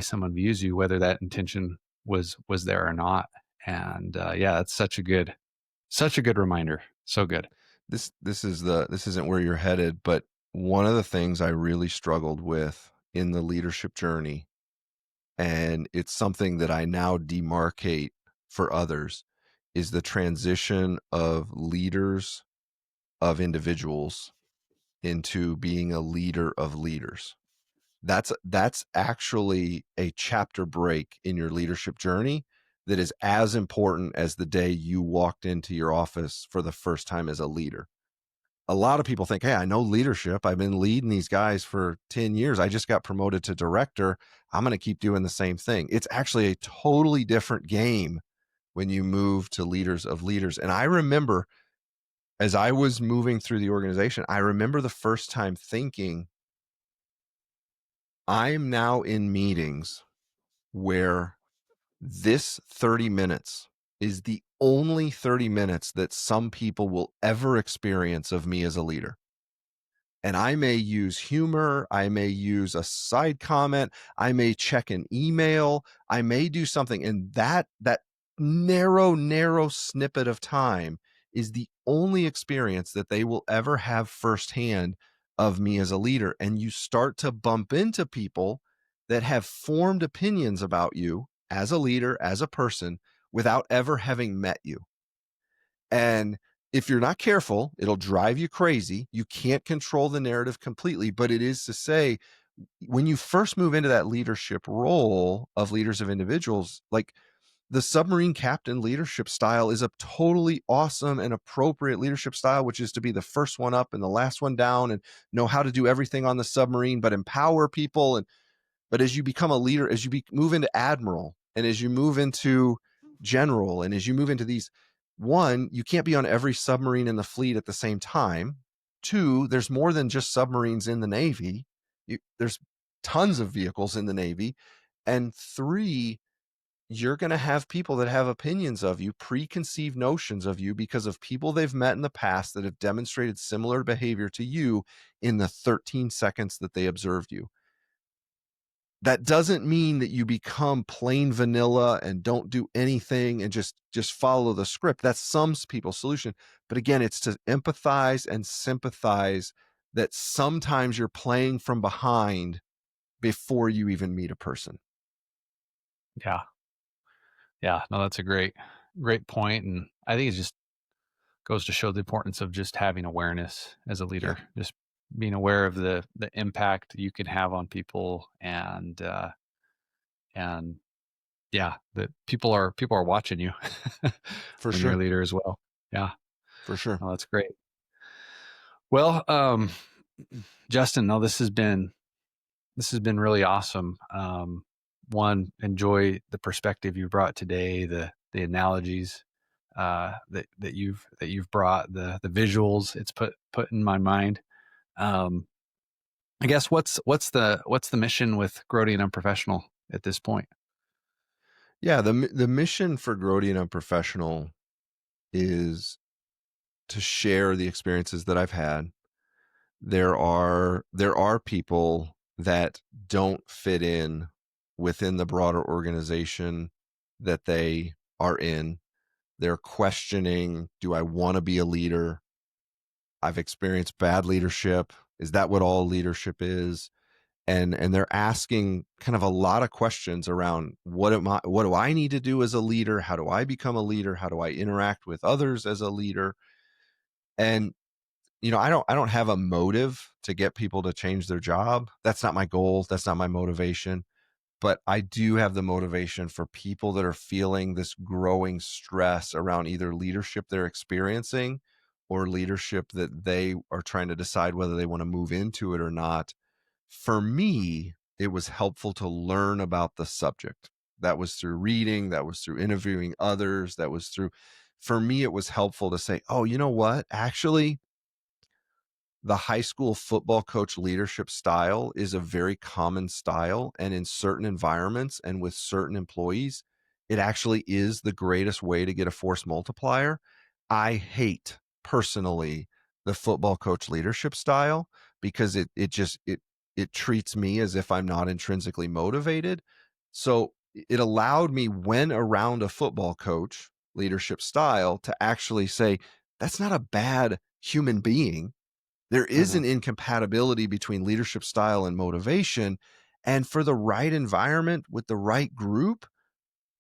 someone views you, whether that intention was there or not. And yeah, it's such a good reminder. So good. This isn't where you're headed, but one of the things I really struggled with in the leadership journey, and it's something that I now demarcate for others, is the transition of leaders of individuals into being a leader of leaders. That's actually a chapter break in your leadership journey that is as important as the day you walked into your office for the first time as a leader. A lot of people think, hey, I know leadership. I've been leading these guys for 10 years. I just got promoted to director. I'm going to keep doing the same thing. It's actually a totally different game when you move to leaders of leaders. And I remember, as I was moving through the organization, I remember the first time thinking, I'm now in meetings where this 30 minutes is the only 30 minutes that some people will ever experience of me as a leader. And I may use humor, I may use a side comment, I may check an email, I may do something. And that narrow snippet of time is the only experience that they will ever have firsthand of me as a leader. And you start to bump into people that have formed opinions about you as a leader, as a person, without ever having met you. And if you're not careful, it'll drive you crazy. You can't control the narrative completely, but it is to say, when you first move into that leadership role of leaders of individuals, like the submarine captain leadership style is a totally awesome and appropriate leadership style, which is to be the first one up and the last one down and know how to do everything on the submarine, but empower people. But as you become a leader, as you move into admiral, and as you move into general, and as you move into these, one, you can't be on every submarine in the fleet at the same time. Two, there's more than just submarines in the Navy. There's tons of vehicles in the Navy. And three, you're going to have people that have opinions of you, preconceived notions of you, because of people they've met in the past that have demonstrated similar behavior to you in the 13 seconds that they observed you. That doesn't mean that you become plain vanilla and don't do anything and just follow the script. That's some people's solution. But again, it's to empathize and sympathize that sometimes you're playing from behind before you even meet a person. Yeah. Yeah. No, that's a great point. And I think it just goes to show the importance of just having awareness as a leader, just being aware of the impact you can have on people, and yeah, that people are watching you For when you're a sure. leader as well. Yeah. For sure. Oh, that's great. Well, Justin, no, this has been really awesome. One, enjoy the perspective you brought today, the analogies that you've brought, the visuals it's put in my mind. I guess what's the mission with Grody and Unprofessional at this point? Yeah, the mission for Grody and Unprofessional is to share the experiences that I've had. There are people that don't fit in within the broader organization that they are in. They're questioning, do I want to be a leader? I've experienced bad leadership. Is that what all leadership is? and they're asking kind of a lot of questions around what do I need to do as a leader? How do I become a leader? How do I interact with others as a leader? And I don't have a motive to get people to change their job. That's not my goal. That's not my motivation. But I do have the motivation for people that are feeling this growing stress around either leadership they're experiencing or leadership that they are trying to decide whether they want to move into it or not. For me, it was helpful to learn about the subject. That was through reading, that was through interviewing others, for me, it was helpful to say, oh, you know what? Actually, the high school football coach leadership style is a very common style. And in certain environments and with certain employees, it actually is the greatest way to get a force multiplier. I hate personally the football coach leadership style because it treats me as if I'm not intrinsically motivated. So it allowed me, when around a football coach leadership style, to actually say, that's not a bad human being. There is Mhm. an incompatibility between leadership style and motivation. And for the right environment with the right group,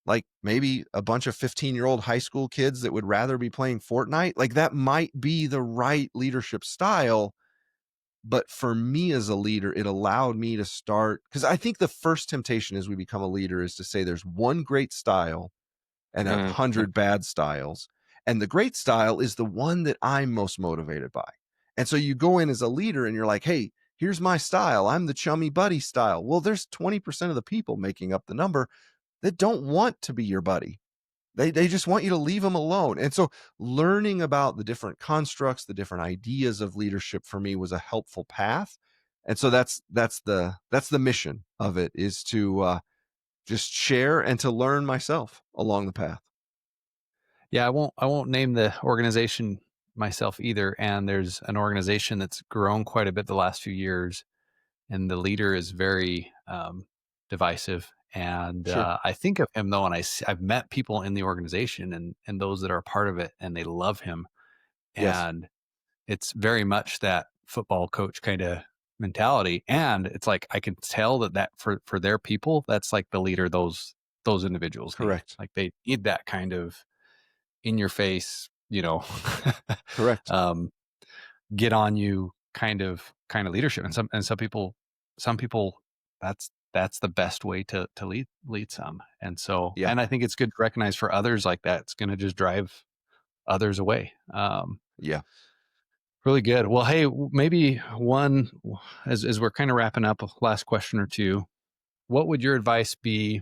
like maybe a bunch of 15-year-old high school kids that would rather be playing Fortnite, like that might be the right leadership style. But for me as a leader, it allowed me to start, because I think the first temptation as we become a leader is to say there's one great style and Mhm. 100 bad styles. And the great style is the one that I'm most motivated by. And so you go in as a leader and you're like, hey, here's my style. I'm the chummy buddy style. Well, there's 20% of the people making up the number that don't want to be your buddy. They just want you to leave them alone. And so learning about the different constructs, the different ideas of leadership for me was a helpful path. And so that's the mission of it, is to just share and to learn myself along the path. Yeah, I won't name the organization myself either. And there's an organization that's grown quite a bit the last few years, and the leader is very divisive. And Sure. I think of him though, and I've met people in the organization and those that are a part of it, and they love him. Yes. And it's very much that football coach kind of mentality. And it's like I can tell that for their people, that's like the leader those individuals need. Correct. Like they need that kind of in your face, Correct. um, get on you kind of leadership. And some people that's the best way to lead some. And so, Yeah. and I think it's good to recognize for others like that. It's going to just drive others away. Yeah. Really good. Well, hey, maybe one, as we're kind of wrapping up, a last question or two. What would your advice be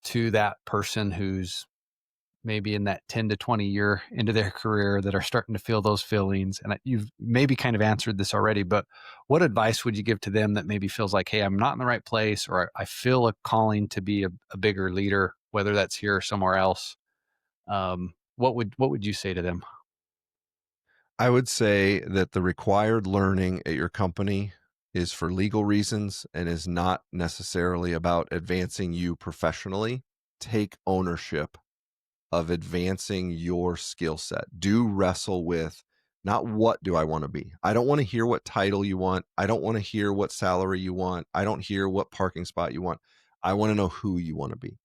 to that person who's maybe in that 10 to 20 year into their career that are starting to feel those feelings? And you've maybe kind of answered this already, but what advice would you give to them that maybe feels like, hey, I'm not in the right place, or I feel a calling to be a bigger leader, whether that's here or somewhere else? What would you say to them? I would say that the required learning at your company is for legal reasons and is not necessarily about advancing you professionally. Take ownership of advancing your skill set. Do wrestle with, not what do I want to be. I don't want to hear what title you want. I don't want to hear what salary you want. I don't hear what parking spot you want. I want to know who you want to be.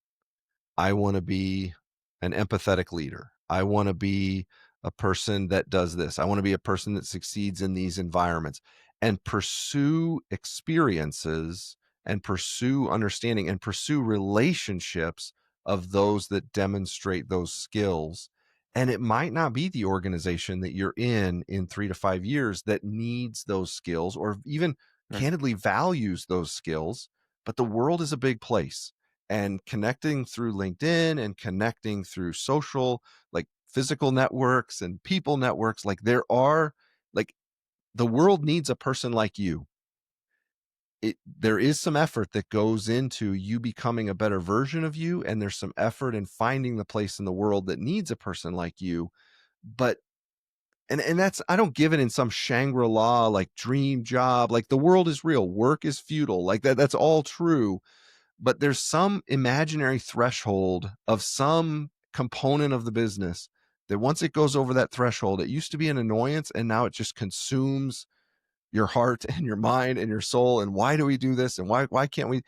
I want to be an empathetic leader. I want to be a person that does this. I want to be a person that succeeds in these environments, and pursue experiences and pursue understanding and pursue relationships of those that demonstrate those skills. And it might not be the organization that you're in 3 to 5 years that needs those skills or even Right. candidly values those skills, but the world is a big place, and connecting through LinkedIn and connecting through social, like physical networks and people networks, like like the world needs a person like you. There is some effort that goes into you becoming a better version of you, and there's some effort in finding the place in the world that needs a person like you. But and that's, I don't give it in some Shangri-La like dream job, like the world is real, work is futile, like that's all true. But there's some imaginary threshold of some component of the business that once it goes over that threshold, it used to be an annoyance and now it just consumes your heart and your mind and your soul, and why do we do this, and why can't we?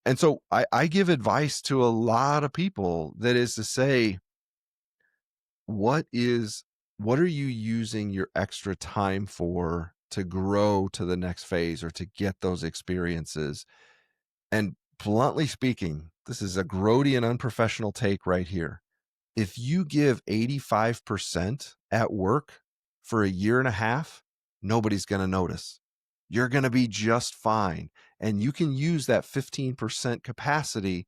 And so I give advice to a lot of people, that is to say, what are you using your extra time for to grow to the next phase or to get those experiences? And bluntly speaking, this is a Grody and Unprofessional take right here. If you give 85% at work for a year and a half, nobody's going to notice. You're going to be just fine. And you can use that 15% capacity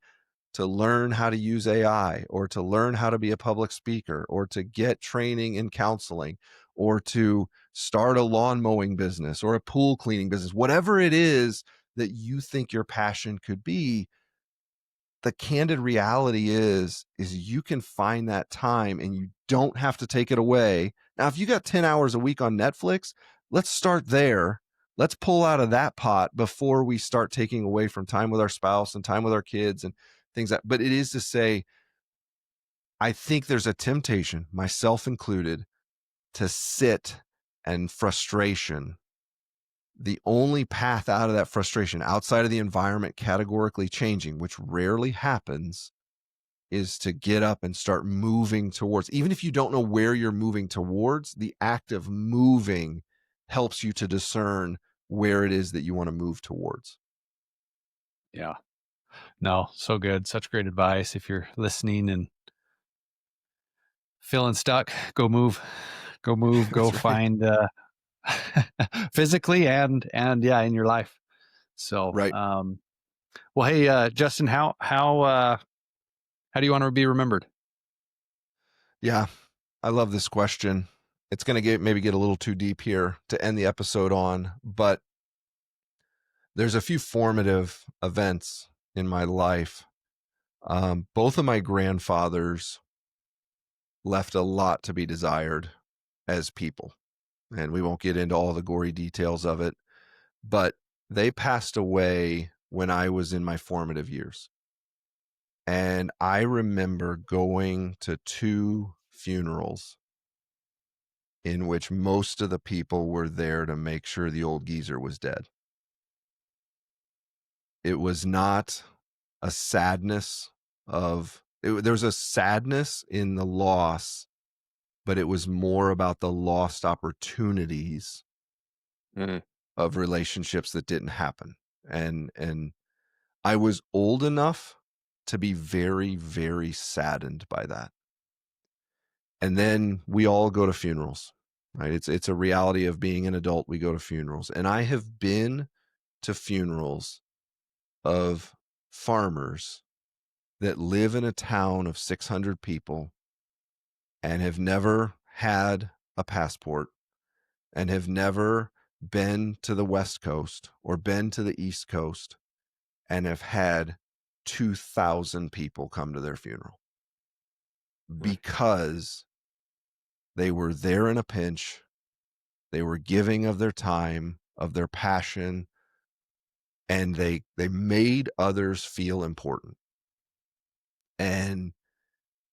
to learn how to use AI, or to learn how to be a public speaker, or to get training in counseling, or to start a lawn mowing business or a pool cleaning business, whatever it is that you think your passion could be. The candid reality is you can find that time, and you don't have to take it away. Now, if you got 10 hours a week on Netflix, let's start there. Let's pull out of that pot before we start taking away from time with our spouse and time with our kids and things that, but it is to say, I think there's a temptation, myself included, to sit and frustration. The only path out of that frustration, outside of the environment categorically changing, which rarely happens, is to get up and start moving towards. Even if you don't know where you're moving towards, the act of moving helps you to discern where it is that you want to move towards. Yeah. No, so good. Such great advice. If you're listening and feeling stuck, go move, go That's right. find, physically and yeah, in your life. So, Right. well, hey, Justin, how do you want to be remembered? Yeah. I love this question. It's going to maybe get a little too deep here to end the episode on, but there's a few formative events in my life. Both of my grandfathers left a lot to be desired as people, and we won't get into all the gory details of it, but they passed away when I was in my formative years. And I remember going to 2 funerals in which most of the people were there to make sure the old geezer was dead. It was not a sadness there was a sadness in the loss, but it was more about the lost opportunities of relationships that didn't happen. And I was old enough to be very, very saddened by that. And then we all go to funerals, right? It's a reality of being an adult. We go to funerals. And I have been to funerals of farmers that live in a town of 600 people and have never had a passport and have never been to the West Coast or been to the East Coast, and have had 2,000 people come to their funeral because they were there in a pinch. They were giving of their time, of their passion, and they made others feel important. And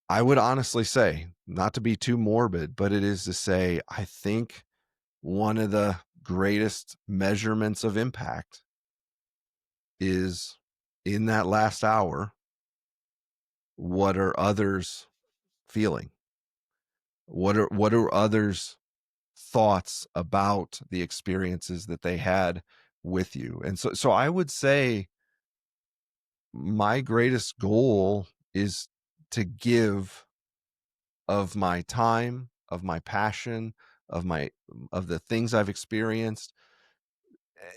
I would honestly say, not to be too morbid, but it is to say, I think one of the greatest measurements of impact is, in that last hour, what are others feeling? What are others' thoughts about the experiences that they had with you? And so I would say my greatest goal is to give of my time, of my passion, of the things I've experienced.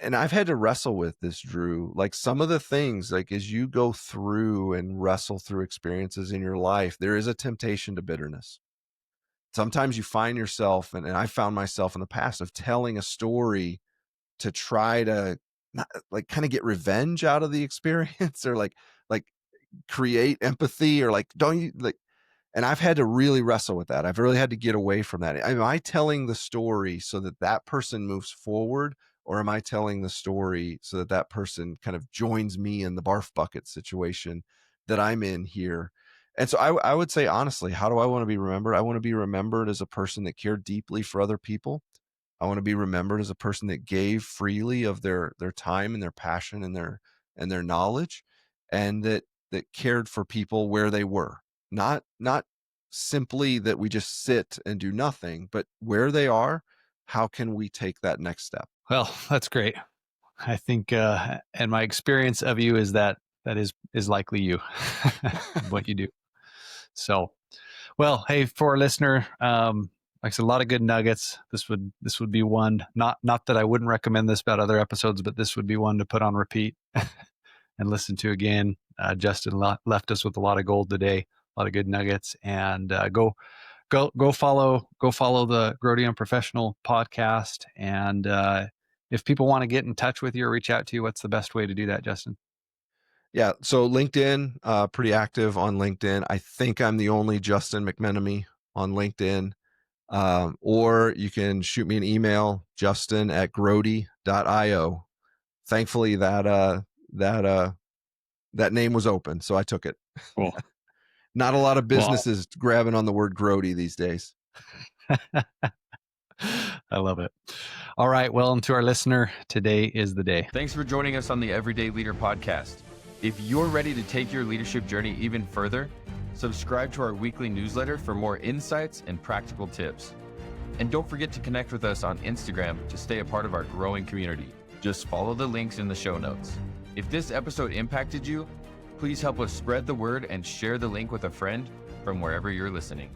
And I've had to wrestle with this, Drew. Like, some of the things, like, as you go through and wrestle through experiences in your life, there is a temptation to bitterness. Sometimes you find yourself, and I found myself in the past, of telling a story to try to not, like, kind of get revenge out of the experience, or like create empathy, or like, don't you like, and I've had to really wrestle with that. I've really had to get away from that. Am I telling the story so that that person moves forward, or am I telling the story so that that person kind of joins me in the barf bucket situation that I'm in here? And so I would say, honestly, how do I want to be remembered? I want to be remembered as a person that cared deeply for other people, I want to be remembered as a person that gave freely of their time and their passion and their knowledge, and that cared for people where they were. Not simply that we just sit and do nothing, but where they are, how can we take that next step? Well, that's great. I think, and my experience of you is that is likely you, what you do. So, well, hey, for our listener, like I said, a lot of good nuggets. This would be one. Not that I wouldn't recommend this about other episodes, but this would be one to put on repeat and listen to again. Justin left us with a lot of gold today, a lot of good nuggets, and go follow the Grody and Unprofessional podcast. And if people want to get in touch with you or reach out to you, what's the best way to do that, Justin? Yeah. So LinkedIn, pretty active on LinkedIn. I think I'm the only Justin McMenamy on LinkedIn. Or you can shoot me an email, justin@grody.io. Thankfully that name was open, so I took it. Cool. Not a lot of businesses grabbing on the word Grody these days. I love it. All right. Well, and to our listener, today is the day. Thanks for joining us on the Everyday Leader podcast. If you're ready to take your leadership journey even further, subscribe to our weekly newsletter for more insights and practical tips. And don't forget to connect with us on Instagram to stay a part of our growing community. Just follow the links in the show notes. If this episode impacted you, please help us spread the word and share the link with a friend from wherever you're listening.